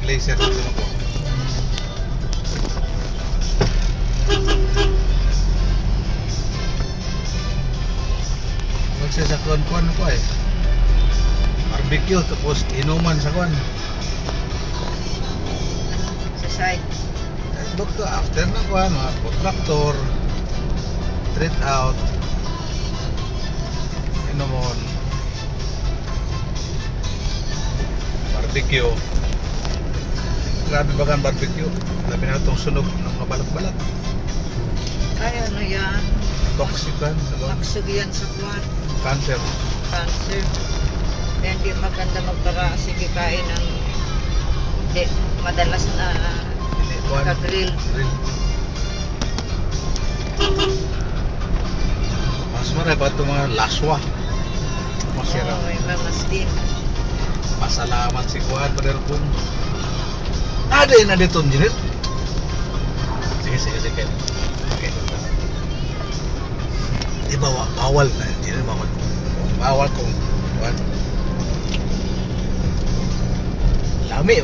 Glacier dito na po. Magsasakon ko eh. Barbecue tapos inuman sa kwan. Sa side. Doktor after na kwan, mga tractor, street out, inumon, barbecue. Grabe bagan barbecue. Labi na itong sunog ng mga balat-balat. Ay, ano yan? Toxic kan sa kwan. Maksug yan sa kwan. Cancer. Cancer. Kaya hindi maganda magpara sige kain ng hindi madalas na naka-grill. Mas marami ba itong mga laswa? Masira. May mga steam. Pasalamat si Kuan Brother Pong. Ada yang ada tuh jenis. Sige. Okay. Di bawal na, jenis bawal. Bawal kung Kuan. Lami.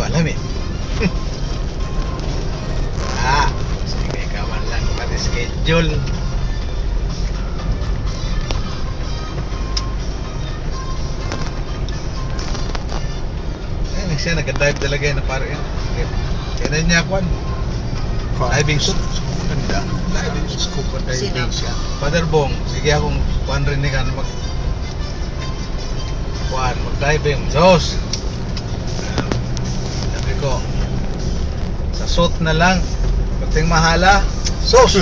Sige kawan lang pati schedule. Siya nag-dive talaga yun na parang yan. Kaya niya kuhan. Diving suit. Ganda. Diving scuba diving siya. Father Bong, sige akong kuhan rin ni ka mag-diving. Diyos! Sabi ko, sa suit na lang, pating mahala. Sos!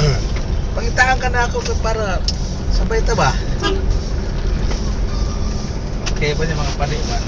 Pangitaan ka na ako para sabay ta ba? Okay ba niya mga paniman?